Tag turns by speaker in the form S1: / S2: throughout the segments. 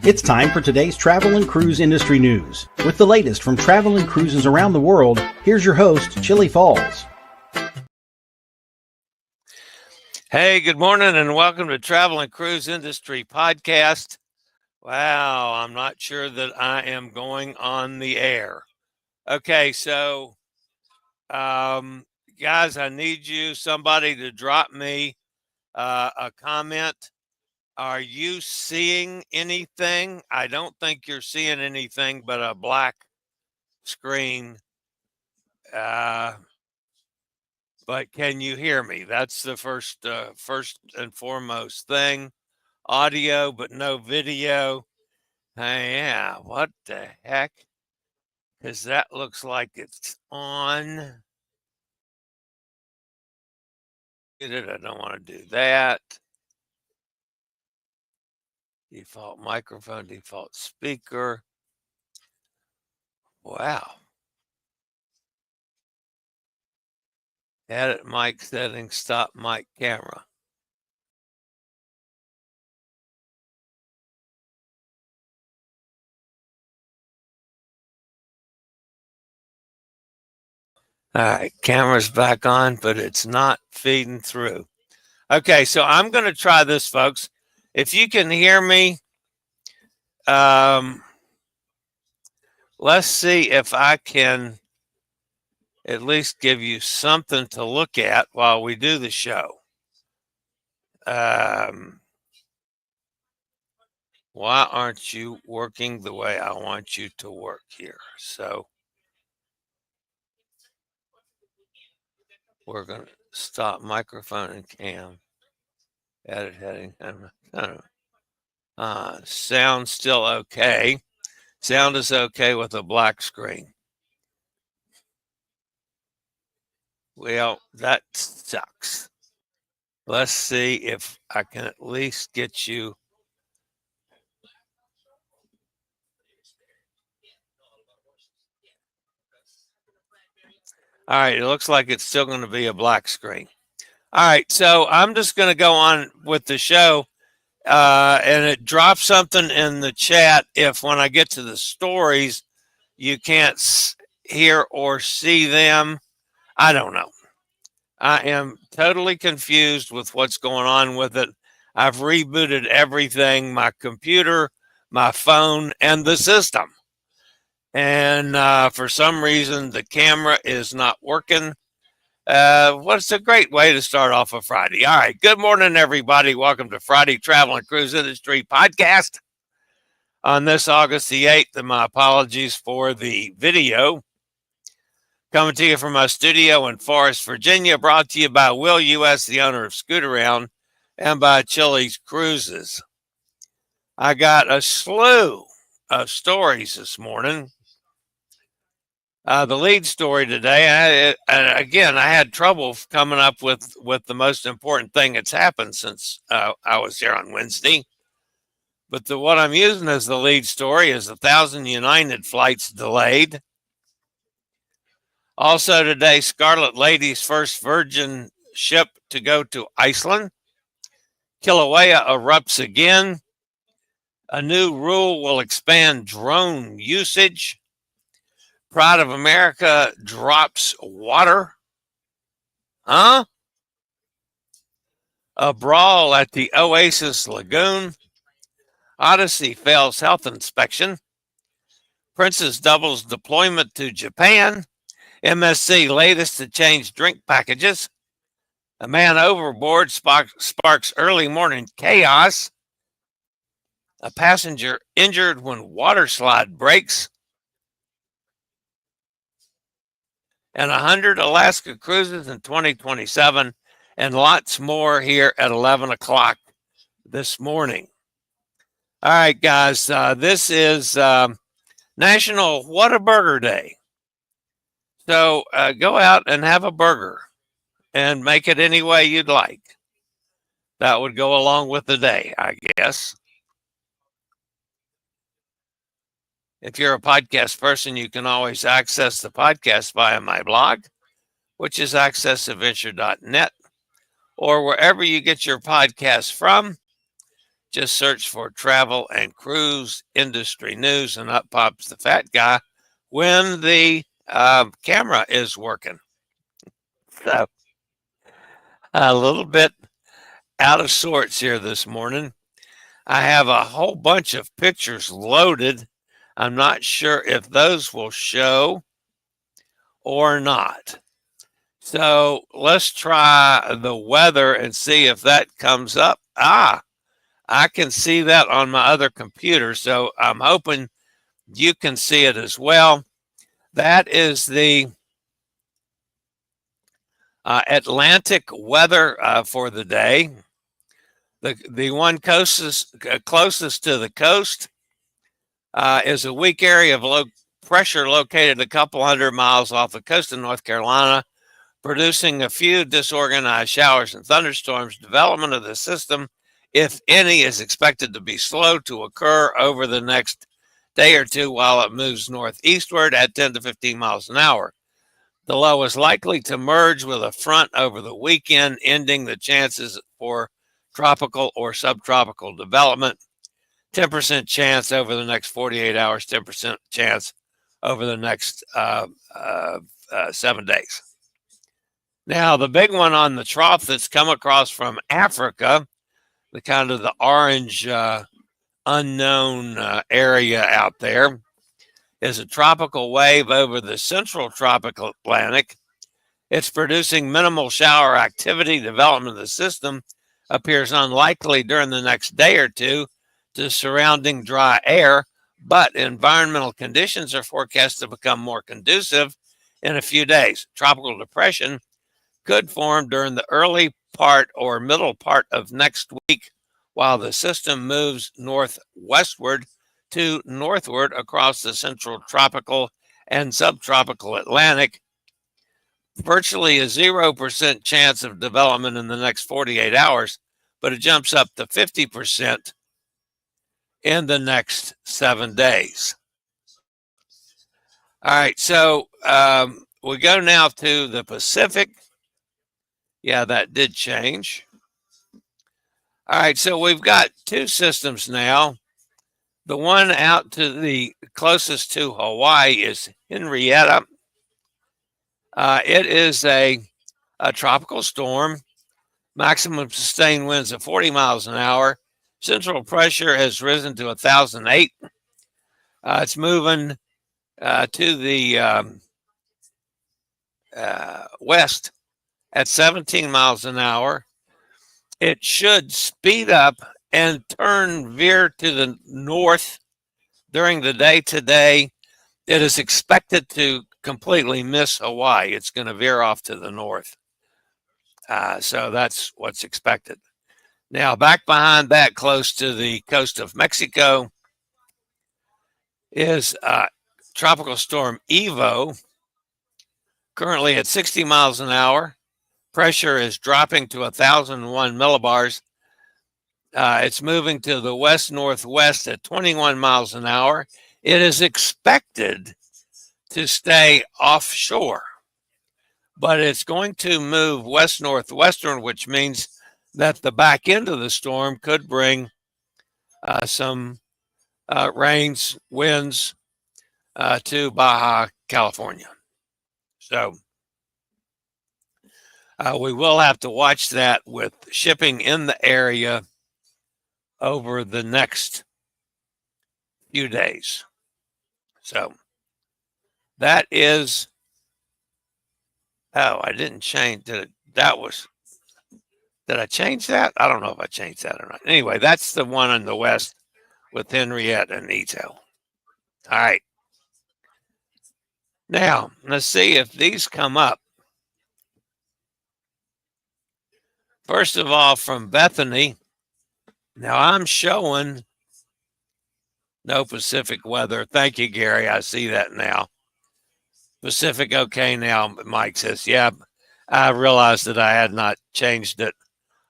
S1: It's time for today's travel and cruise industry news. With the latest from travel and cruises around the world, here's your host, Chillie Falls.
S2: Hey, good morning and welcome to Travel and Cruise Industry Podcast. Wow, I'm not sure that I am going on the air. Okay, so guys, I need somebody to drop me a comment. Are you seeing anything? I don't think you're seeing anything but a black screen. But can you hear me? That's the first and foremost thing. Audio, but no video. Yeah, what the heck? Because that looks like it's on. I don't want to do that. Default microphone, default speaker. Wow. Edit mic settings, stop mic camera. All right, camera's back on, but it's not feeding through. Okay, so I'm going to try this, folks. If you can hear me, let's see if I can at least give you something to look at while we do the show. Why aren't you working the way I want you to work here? So we're going to stop microphone and cam. Edit heading. Sound still okay. Sound is okay with a black screen. Well, that sucks. Let's see if I can at least get you. All right, it looks like it's still going to be a black screen. All right, so I'm just going to go on with the show, and it drops something in the chat if when I get to the stories, you can't hear or see them. I don't know. I am totally confused with what's going on with it. I've rebooted everything, my computer, my phone, and the system. And for some reason, the camera is not working. What's a great way to start off a Friday? All right. Good morning, everybody. Welcome to Friday Travel and Cruise Industry Podcast on this August the 8th. And my apologies for the video. Coming to you from my studio in Forest, Virginia, brought to you by Will U.S., the owner of Scoot Around, and by Chillie's Cruises. I got a slew of stories this morning. The lead story today, I had trouble coming up with the most important thing that's happened since I was here on Wednesday. But what I'm using as the lead story is 1,000 United flights delayed. Also today, Scarlet Lady's first Virgin ship to go to Iceland. Kilauea erupts again. A new rule will expand drone usage. Pride of America drops water. A brawl at the Oasis Lagoon. Odyssey fails health inspection. Princess doubles deployment to Japan. MSC latest to change drink packages. A man overboard sparks early morning chaos. A passenger injured when waterslide breaks. And 100 Alaska cruises in 2027, and lots more here at 11 o'clock this morning. All right, guys, this is National Whataburger Day. So go out and have a burger and make it any way you'd like. That would go along with the day, I guess. If you're a podcast person, you can always access the podcast via my blog, which is accessadventure.net, or wherever you get your podcasts from. Just search for travel and cruise industry news, and up pops the fat guy when the camera is working. So a little bit out of sorts here this morning. I have a whole bunch of pictures loaded. I'm not sure if those will show or not. So let's try the weather and see if that comes up. I can see that on my other computer, so I'm hoping you can see it as well. That is the Atlantic weather for the day. The one closest to the coast is a weak area of low pressure located a couple hundred miles off the coast of North Carolina, producing a few disorganized showers and thunderstorms. Development of the system, if any, is expected to be slow to occur over the next day or two while it moves northeastward at 10 to 15 miles an hour. The low is likely to merge with a front over the weekend, ending the chances for tropical or subtropical development. 10% chance over the next 48 hours, 10% chance over the next 7 days. Now, the big one on the trough that's come across from Africa, the kind of the orange unknown area out there, is a tropical wave over the central tropical Atlantic. It's producing minimal shower activity. Development of the system appears unlikely during the next day or two to surrounding dry air, but environmental conditions are forecast to become more conducive in a few days. Tropical depression could form during the early part or middle part of next week while the system moves northwestward to northward across the central tropical and subtropical Atlantic. Virtually a 0% chance of development in the next 48 hours, but it jumps up to 50% in the next 7 days. All right, so we go now to the Pacific. Yeah, that did change. All right, so we've got two systems now. The one out to the closest to Hawaii is Henrietta. It is a tropical storm. Maximum sustained winds of 40 miles an hour. Central pressure has risen to 1,008. It's moving to the west at 17 miles an hour. It should speed up and veer to the north during the day today. It is expected to completely miss Hawaii. It's going to veer off to the north. So that's what's expected. Now, back behind that, close to the coast of Mexico, is Tropical Storm Evo, currently at 60 miles an hour. Pressure is dropping to 1,001 millibars. It's moving to the west-northwest at 21 miles an hour. It is expected to stay offshore, but it's going to move west-northwestern, which means that the back end of the storm could bring some rains, winds to Baja California. So we will have to watch that with shipping in the area over the next few days. So that is, I didn't change did I change that? I don't know if I changed that or not. Anyway, that's the one in the west with Henrietta and Ito. All right. Now, let's see if these come up. First of all, from Bethany. Now, I'm showing no Pacific weather. Thank you, Gary. I see that now. Pacific okay now, Mike says. Yeah, I realized that I had not changed it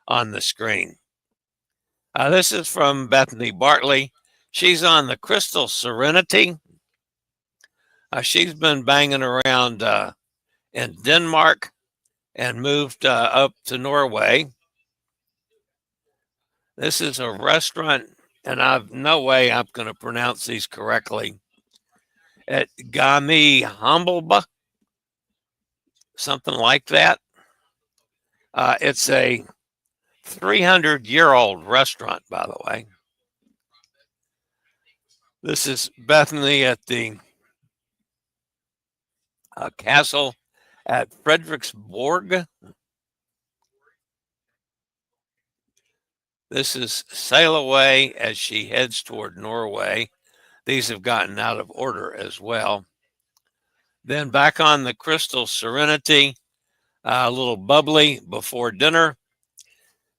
S2: on the screen. This is from Bethany Bartley. She's on the Crystal Serenity. She's been banging around in Denmark and moved up to Norway. This is a restaurant, and I've no way I'm going to pronounce these correctly. At Gami Humbleba, something like that. It's a 300-year-old restaurant, by the way. This is Bethany at the castle at Frederiksborg. This is Sail Away as she heads toward Norway. These have gotten out of order as well. Then back on the Crystal Serenity, a little bubbly before dinner.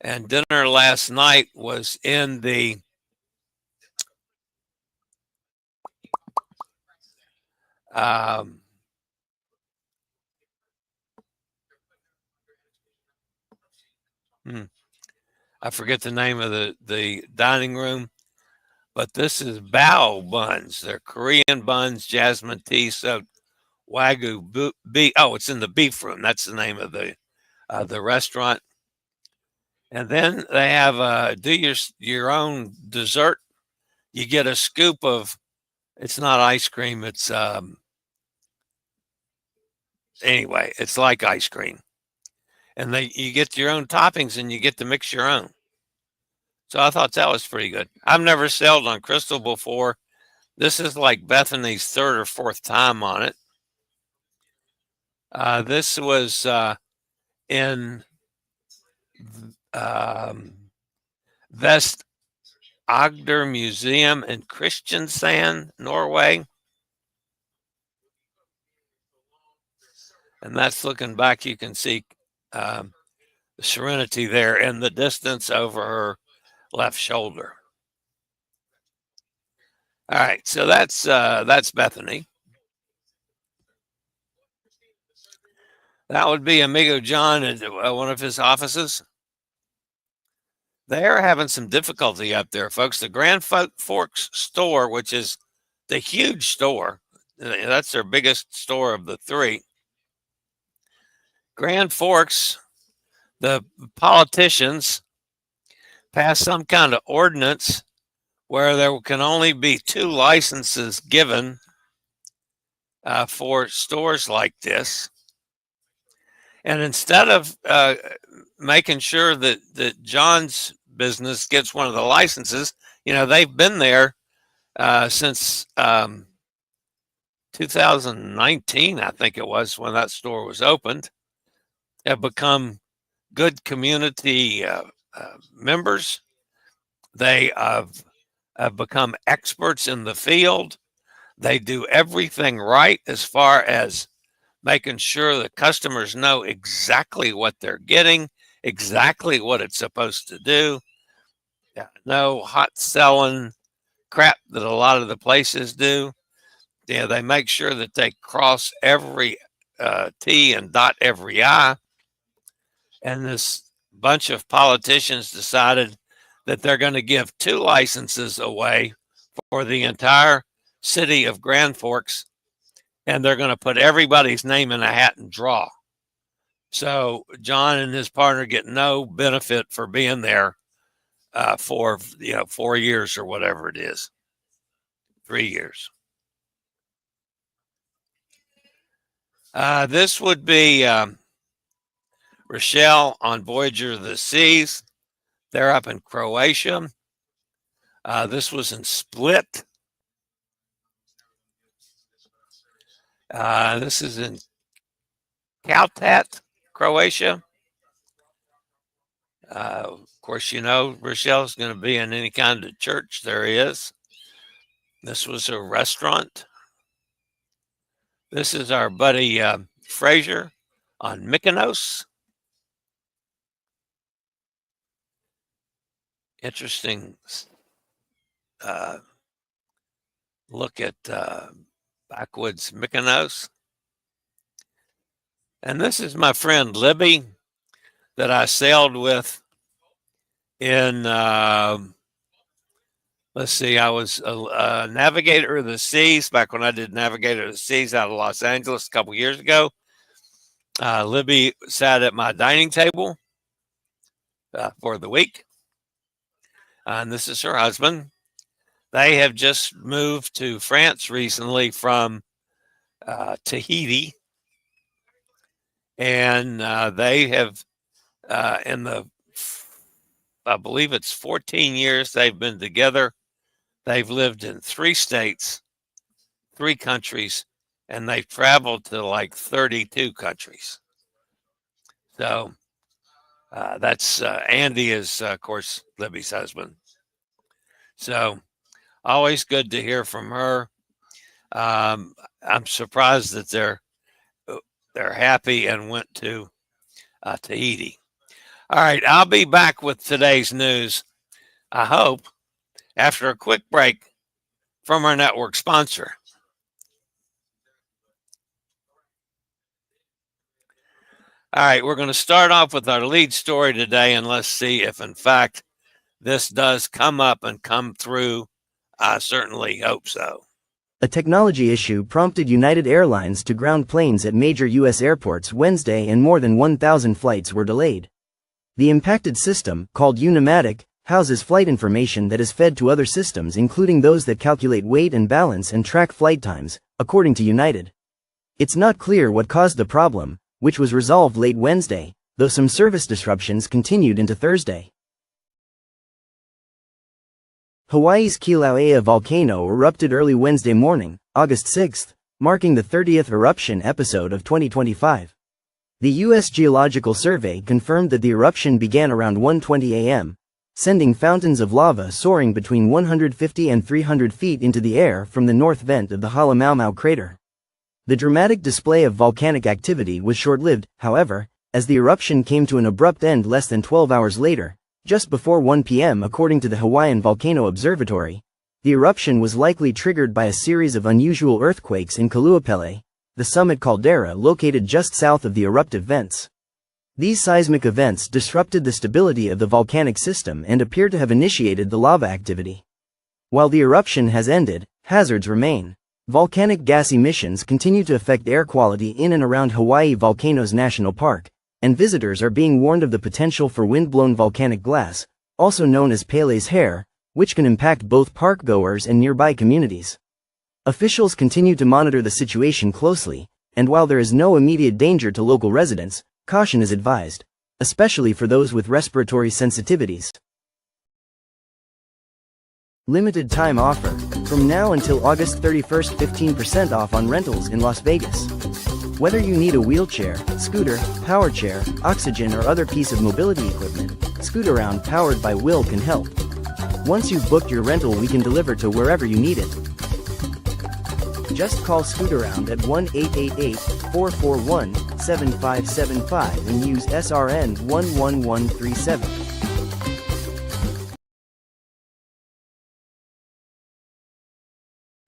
S2: And dinner last night was in the I forget the name of the dining room, but this is bao buns. They're Korean buns, jasmine tea soaked Wagyu beef. Oh, it's in the beef room. That's the name of the restaurant. And then they have do your own dessert. You get a scoop of, it's not ice cream. It's anyway, it's like ice cream. And you get your own toppings and you get to mix your own. So I thought that was pretty good. I've never sailed on Crystal before. This is like Bethany's third or fourth time on it. This was in Vest Agder Museum in Kristiansand, Norway. And that's looking back. You can see the Serenity there in the distance over her left shoulder. All right, so that's Bethany. That would be Amigo John at one of his offices. They're having some difficulty up there, folks. The Grand Forks store, which is the huge store, that's their biggest store of the three. Grand Forks, the politicians passed some kind of ordinance where there can only be 2 licenses given for stores like this. And instead of making sure that John's business gets one of the licenses, they've been there since 2019, I think it was, when that store was opened. Have become good community members. They have become experts in the field. They do everything right as far as making sure the customers know exactly what they're getting, exactly what it's supposed to do. No hot selling crap that a lot of the places do. Yeah, they make sure that they cross every T and dot every I. And this bunch of politicians decided that they're going to give 2 licenses away for the entire city of Grand Forks, and they're going to put everybody's name in a hat and draw. So John and his partner get no benefit for being there for 4 years or whatever it is, 3 years. This would be Rochelle on Voyager of the Seas. They're up in Croatia. This was in Split. This is in Kaltat, Croatia. Of course, Rochelle's going to be in any kind of church there is. This was a restaurant. This is our buddy Fraser on Mykonos. Interesting look at backwoods Mykonos. And this is my friend Libby that I sailed with in, let's see, I was a Navigator of the Seas back when I did Navigator of the Seas out of Los Angeles a couple years ago. Libby sat at my dining table for the week. and this is her husband. They have just moved to France recently from Tahiti, and they have, I believe it's 14 years they've been together. They've lived in 3 states, 3 countries, and they've traveled to like 32 countries. So that's Andy is, of course, Libby's husband. So always good to hear from her. I'm surprised that they're happy and went to Tahiti. All right, I'll be back with today's news, I hope, after a quick break from our network sponsor. All right, we're going to start off with our lead story today, and let's see if, in fact, this does come up and come through. I certainly hope so.
S3: A technology issue prompted United Airlines to ground planes at major U.S. airports Wednesday, and more than 1,000 flights were delayed. The impacted system, called U-Pneumatic, houses flight information that is fed to other systems, including those that calculate weight and balance and track flight times, according to United. It's not clear what caused the problem, which was resolved late Wednesday, though some service disruptions continued into Thursday. Hawaii's Kilauea volcano erupted early Wednesday morning, August 6, marking the 30th eruption episode of 2025. The U.S. Geological Survey confirmed that the eruption began around 1:20 a.m., sending fountains of lava soaring between 150 and 300 feet into the air from the north vent of the Halemaumau crater. The dramatic display of volcanic activity was short-lived, however, as the eruption came to an abrupt end less than 12 hours later, just before 1 p.m. according to the Hawaiian Volcano Observatory. The eruption was likely triggered by a series of unusual earthquakes in Kilauea, the summit caldera located just south of the eruptive vents. These seismic events disrupted the stability of the volcanic system and appear to have initiated the lava activity. While the eruption has ended, hazards remain. Volcanic gas emissions continue to affect air quality in and around Hawaii Volcanoes National Park, and visitors are being warned of the potential for wind-blown volcanic glass, also known as Pele's hair, which can impact both park-goers and nearby communities. Officials continue to monitor the situation closely, and while there is no immediate danger to local residents, caution is advised, especially for those with respiratory sensitivities. Limited time offer. From now until August 31st, 15% off on rentals in Las Vegas. Whether you need a wheelchair, scooter, power chair, oxygen or other piece of mobility equipment, Scootaround powered by Will can help. Once you've booked your rental, we can deliver to wherever you need it. Just call Scootaround at 1-888-441-7575 and use SRN 11137.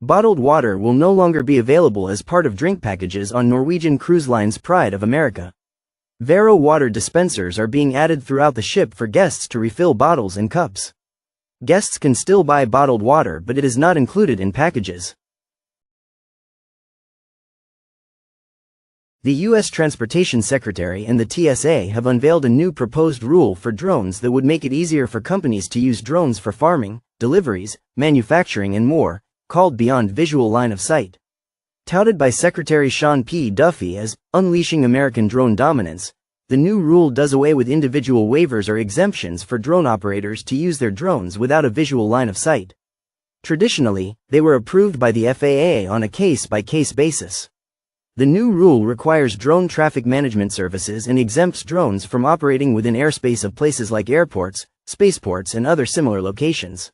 S3: Bottled water will no longer be available as part of drink packages on Norwegian Cruise Line's Pride of America. Vero water dispensers are being added throughout the ship for guests to refill bottles and cups. Guests can still buy bottled water, but it is not included in packages. The U.S. Transportation Secretary and the TSA have unveiled a new proposed rule for drones that would make it easier for companies to use drones for farming, deliveries, manufacturing and more, called Beyond Visual Line of Sight. Touted by Secretary Sean P. Duffy as unleashing American drone dominance, the new rule does away with individual waivers or exemptions for drone operators to use their drones without a visual line of sight. Traditionally, they were approved by the FAA on a case-by-case basis. The new rule requires drone traffic management services and exempts drones from operating within airspace of places like airports, spaceports and other similar locations.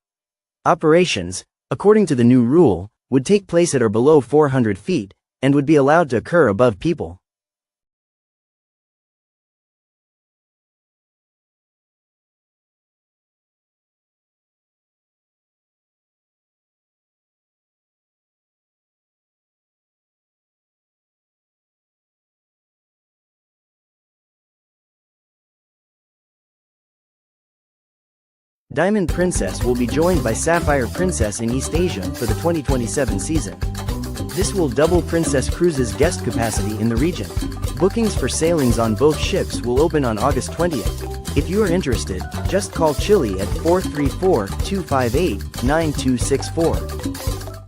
S3: Operations, according to the new rule, would take place at or below 400 feet, and would be allowed to occur above people. Diamond Princess will be joined by Sapphire Princess in East Asia for the 2027 season. This will double Princess Cruises' guest capacity in the region. Bookings for sailings on both ships will open on August 20th. If you are interested, just call Chillie at 434-258-9264.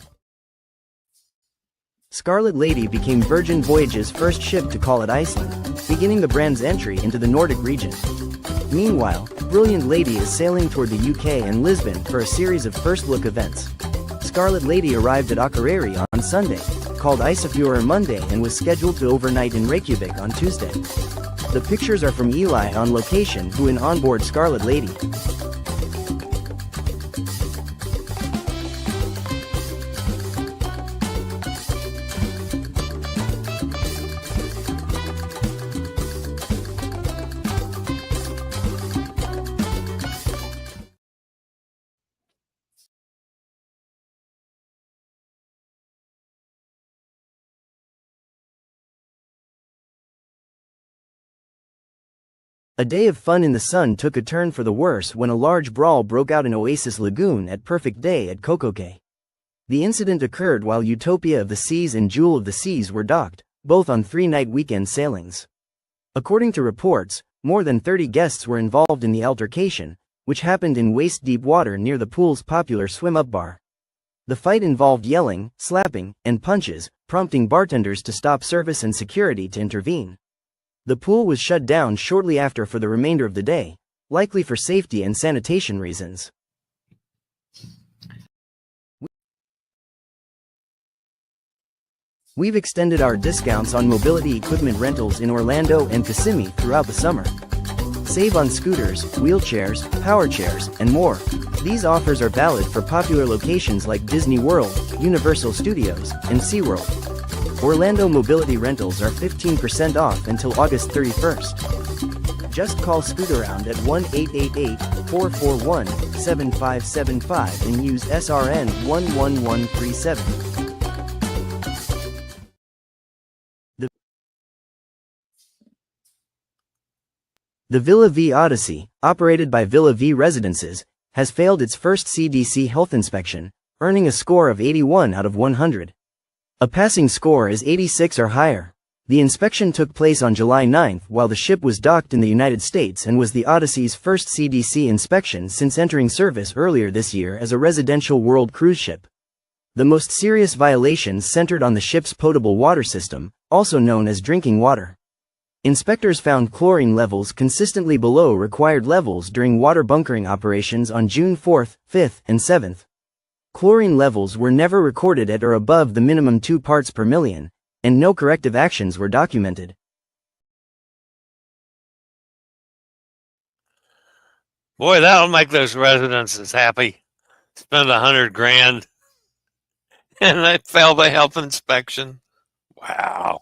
S3: Scarlet Lady became Virgin Voyage's first ship to call at Iceland, beginning the brand's entry into the Nordic region. Meanwhile, Brilliant Lady is sailing toward the UK and Lisbon for a series of first-look events. Scarlet Lady arrived at Akureyri on Sunday, called Isafjord Monday, and was scheduled to overnight in Reykjavik on Tuesday. The pictures are from Eli on location, who in onboard Scarlet Lady. A day of fun in the sun took a turn for the worse when a large brawl broke out in Oasis Lagoon at Perfect Day at Kokoke. The incident occurred while Utopia of the Seas and Jewel of the Seas were docked, both on 3-night weekend sailings. According to reports, more than 30 guests were involved in the altercation, which happened in waist-deep water near the pool's popular swim-up bar. The fight involved yelling, slapping, and punches, prompting bartenders to stop service and security to intervene. The pool was shut down shortly after for the remainder of the day, likely for safety and sanitation reasons. We've extended our discounts on mobility equipment rentals in Orlando and Kissimmee throughout the summer. Save on scooters, wheelchairs, power chairs, and more. These offers are valid for popular locations like Disney World, Universal Studios, and SeaWorld. Orlando mobility rentals are 15% off until August 31st. Just call Scootaround at 1-888-441-7575 and use SRN 11137. The Villa V Odyssey, operated by Villa V Residences, has failed its first CDC health inspection, earning a score of 81 out of 100. A passing score is 86 or higher. The inspection took place on July 9 while the ship was docked in the United States and was the Odyssey's first CDC inspection since entering service earlier this year as a residential world cruise ship. The most serious violations centered on the ship's potable water system, also known as drinking water. Inspectors found chlorine levels consistently below required levels during water bunkering operations on June 4, 5, and 7. Chlorine levels were never recorded at or above the minimum 2 parts per million, and no corrective actions were documented.
S2: Boy, that'll make those residences happy. Spend $100,000 and they fail the health inspection. Wow.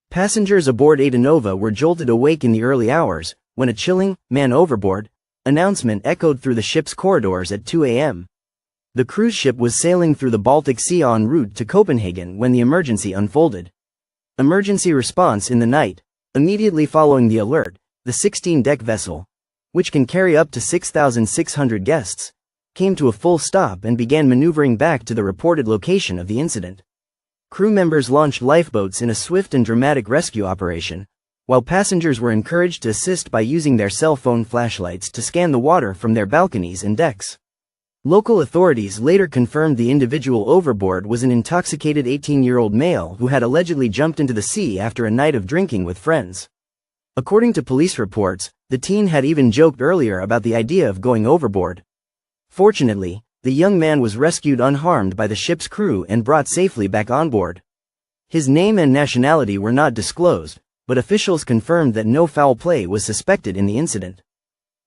S3: Passengers aboard Ada Nova were jolted awake in the early hours when a chilling "Man overboard" announcement echoed through the ship's corridors at 2 a.m. The cruise ship was sailing through the Baltic Sea en route to Copenhagen when the emergency unfolded. Emergency response in the night. Immediately following the alert, the 16-deck vessel, which can carry up to 6,600 guests, came to a full stop and began maneuvering back to the reported location of the incident. Crew members launched lifeboats in a swift and dramatic rescue operation, while passengers were encouraged to assist by using their cell phone flashlights to scan the water from their balconies and decks. Local authorities later confirmed the individual overboard was an intoxicated 18-year-old male who had allegedly jumped into the sea after a night of drinking with friends. According to police reports, the teen had even joked earlier about the idea of going overboard. Fortunately, the young man was rescued unharmed by the ship's crew and brought safely back on board. His name and nationality were not disclosed, but officials confirmed that no foul play was suspected in the incident.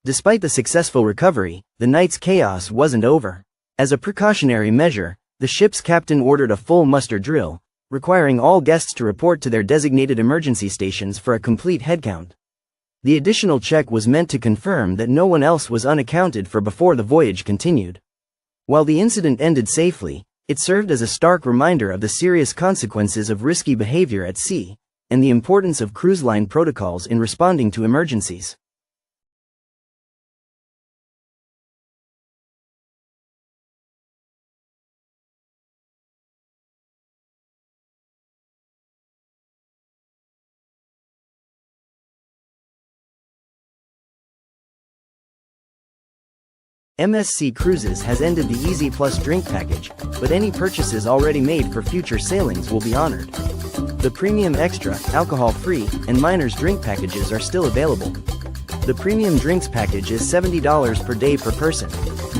S3: Despite the successful recovery, the night's chaos wasn't over. As a precautionary measure, the ship's captain ordered a full muster drill, requiring all guests to report to their designated emergency stations for a complete headcount. The additional check was meant to confirm that no one else was unaccounted for before the voyage continued. While the incident ended safely, it served as a stark reminder of the serious consequences of risky behavior at sea, and the importance of cruise line protocols in responding to emergencies. MSC Cruises has ended the Easy Plus drink package, but any purchases already made for future sailings will be honored. The Premium Extra, alcohol-free, and Miners drink packages are still available. The Premium Drinks package is $70 per day per person.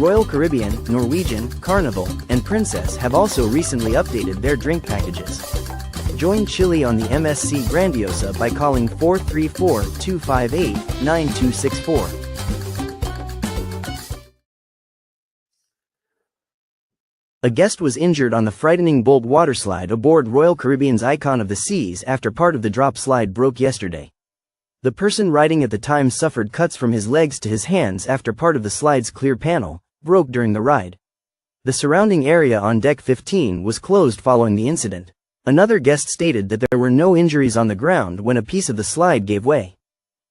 S3: Royal Caribbean, Norwegian, Carnival, and Princess have also recently updated their drink packages. Join Chillie on the MSC Grandiosa by calling 434-258-9264. A guest was injured on the frightening bold waterslide aboard Royal Caribbean's Icon of the Seas after part of the drop slide broke yesterday. The person riding at the time suffered cuts from his legs to his hands after part of the slide's clear panel broke during the ride. The surrounding area on Deck 15 was closed following the incident. Another guest stated that there were no injuries on the ground when a piece of the slide gave way,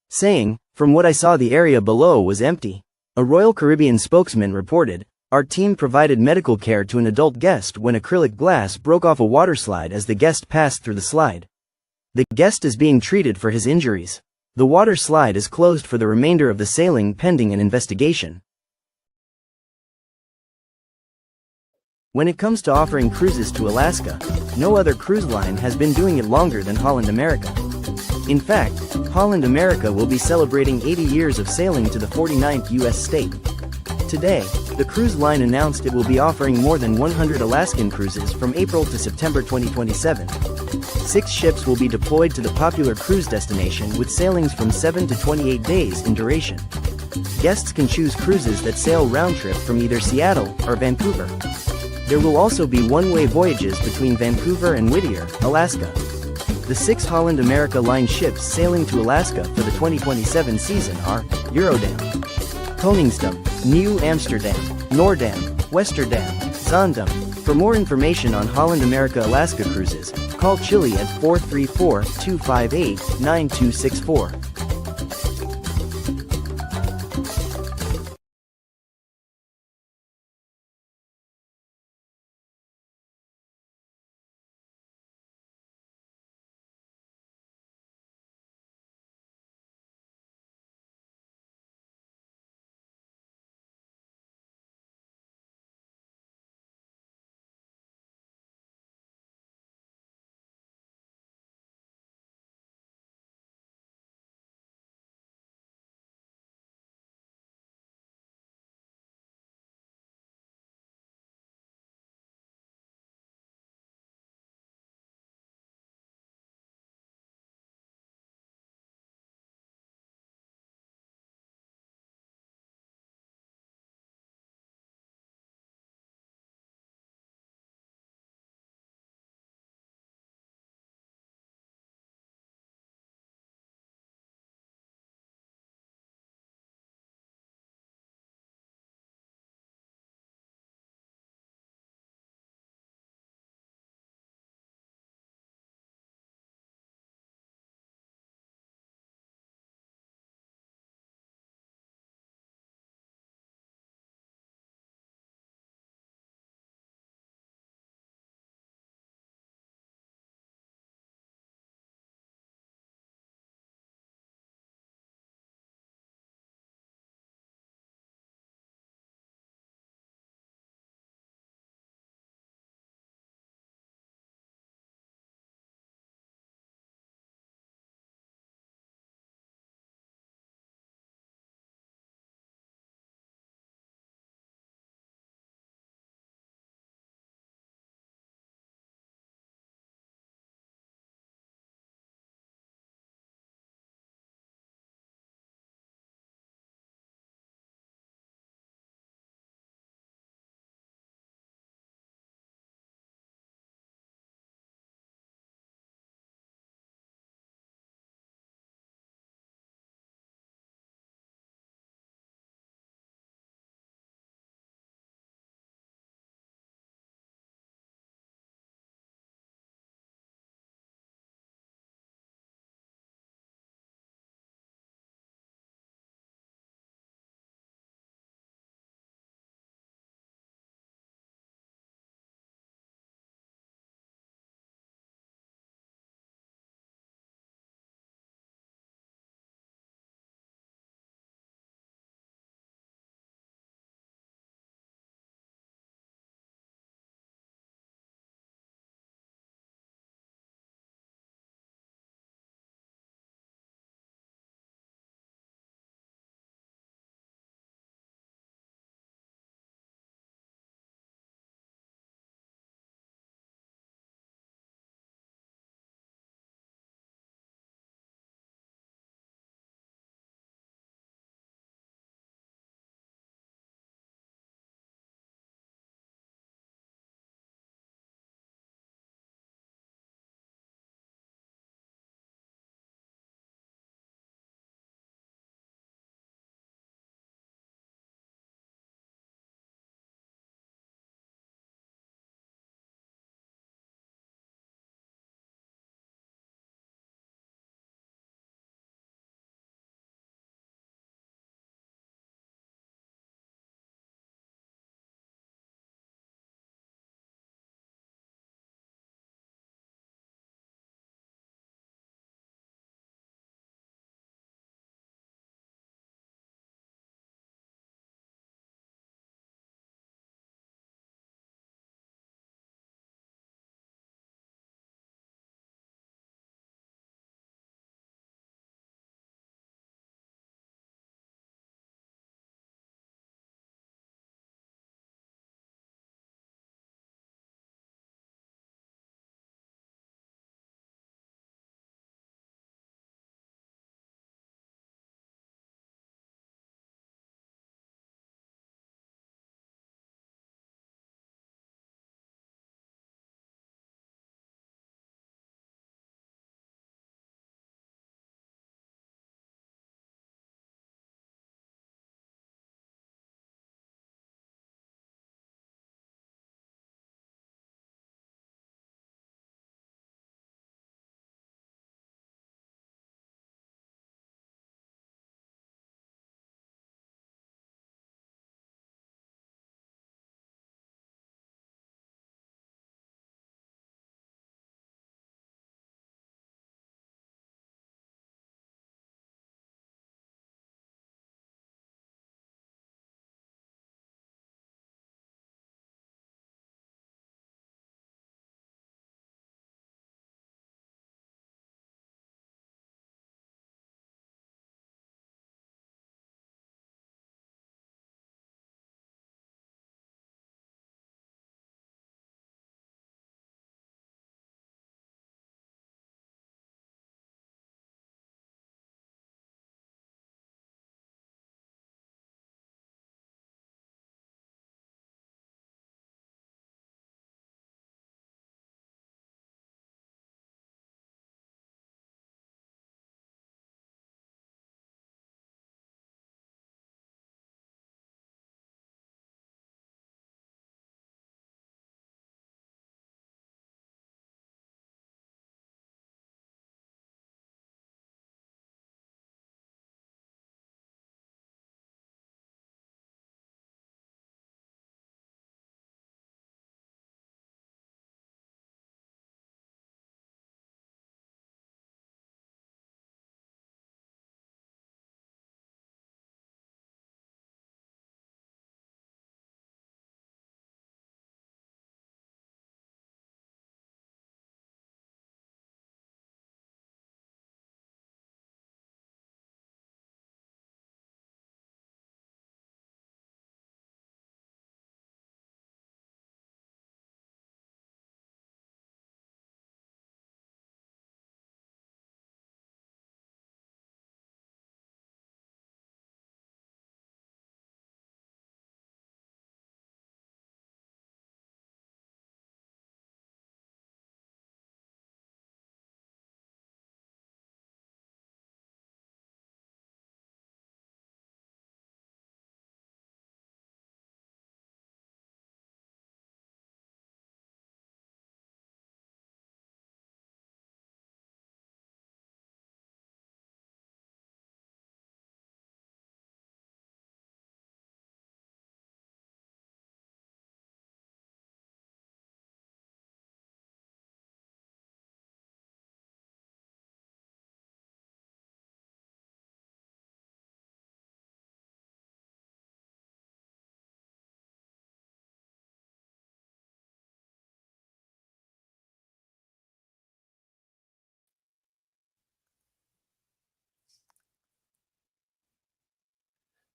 S3: saying, "From what I saw, the area below was empty." A Royal Caribbean spokesman reported, "Our team provided medical care to an adult guest when acrylic glass broke off a waterslide as the guest passed through the slide. The guest is being treated for his injuries. The water slide is closed for the remainder of the sailing pending an investigation." When it comes to offering cruises to Alaska, no other cruise line has been doing it longer than Holland America. In fact, Holland America will be celebrating 80 years of sailing to the 49th U.S. state. Today, the cruise line announced it will be offering more than 100 Alaskan cruises from April to September 2027. 6 ships will be deployed to the popular cruise destination with sailings from 7 to 28 days in duration. Guests can choose cruises that sail round-trip from either Seattle or Vancouver. There will also be one-way voyages between Vancouver and Whittier, Alaska. The 6 Holland America Line ships sailing to Alaska for the 2027 season are Eurodam, Koningsdam, Nieuw Amsterdam, Noordam, Westerdam, Zaandam. For more information on Holland America Alaska cruises, call Chillie at 434-258-9264.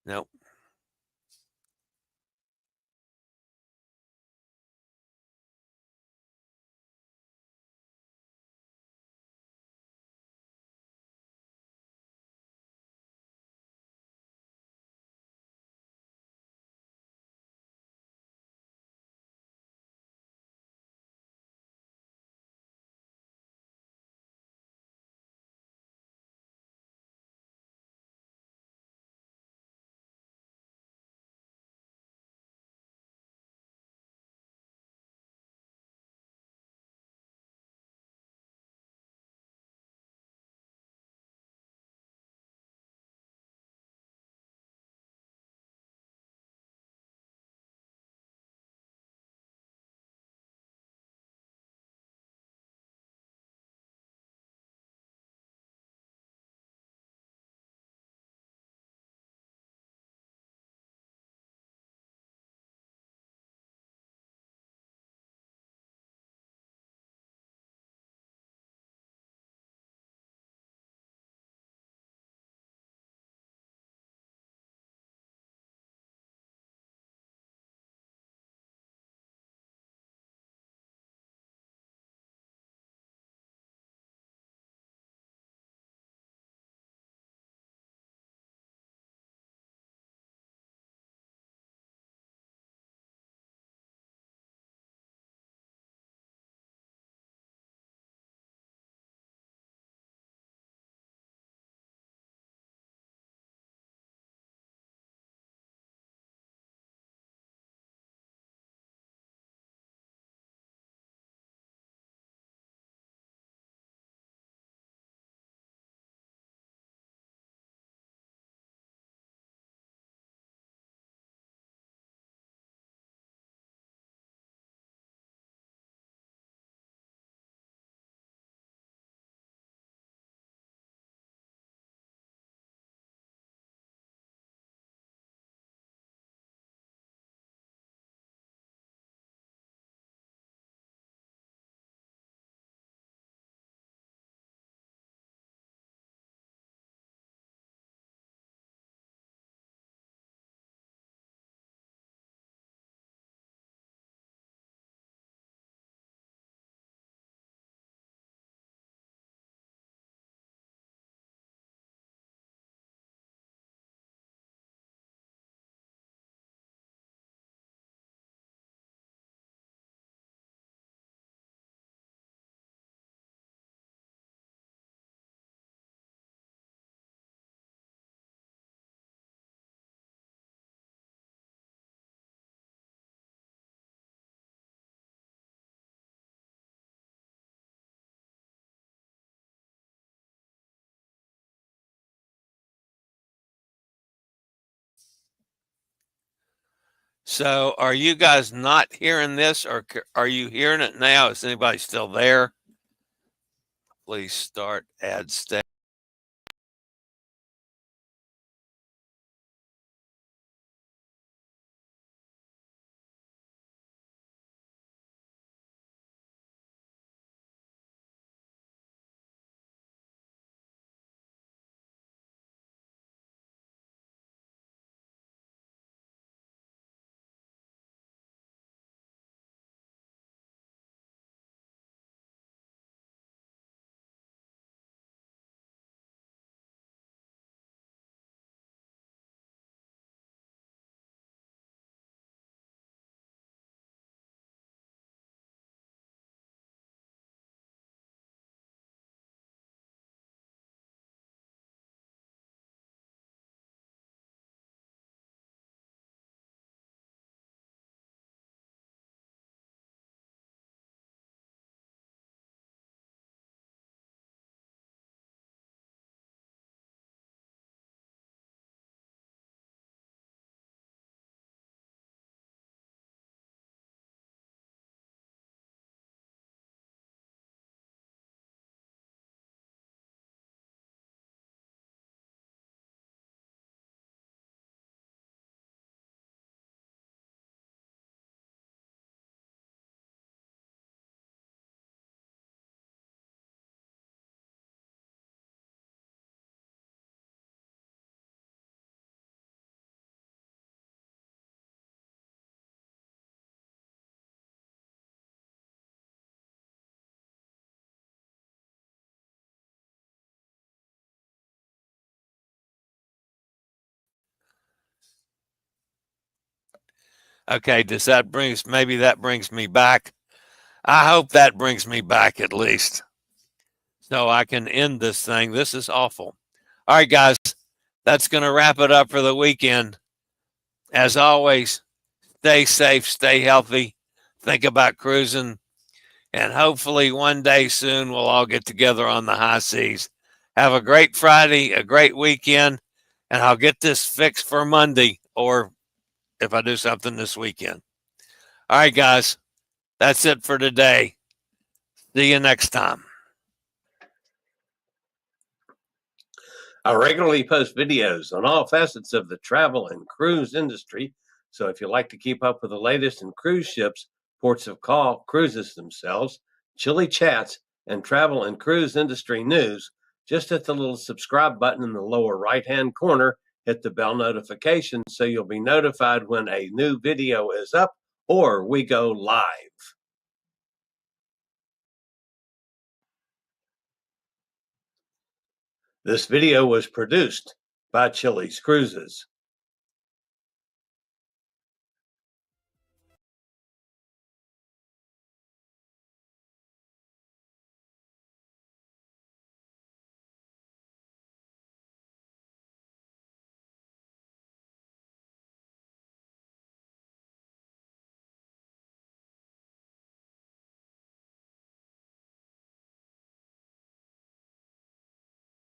S2: Nope. So are you guys not hearing this, or are you hearing it now? Is anybody still there? Please start ad state. Okay, maybe that brings me back. I hope that brings me back at least, so I can end this thing. This is awful. All right, guys, that's going to wrap it up for the weekend. As always, stay safe, stay healthy, think about cruising, and hopefully one day soon we'll all get together on the high seas. Have a great Friday, a great weekend, and I'll get this fixed for Monday, or if I do something this weekend. All right, guys, that's it for today. See you next time.
S4: I regularly post videos on all facets of the travel and cruise industry, so if you like to keep up with the latest in cruise ships, ports of call, cruises themselves, Chillie chats, and travel and cruise industry news, just hit the little subscribe button in the lower right-hand corner, hit the bell notification so you'll be notified when a new video is up or we go live. This video was produced by Chillie's Cruises.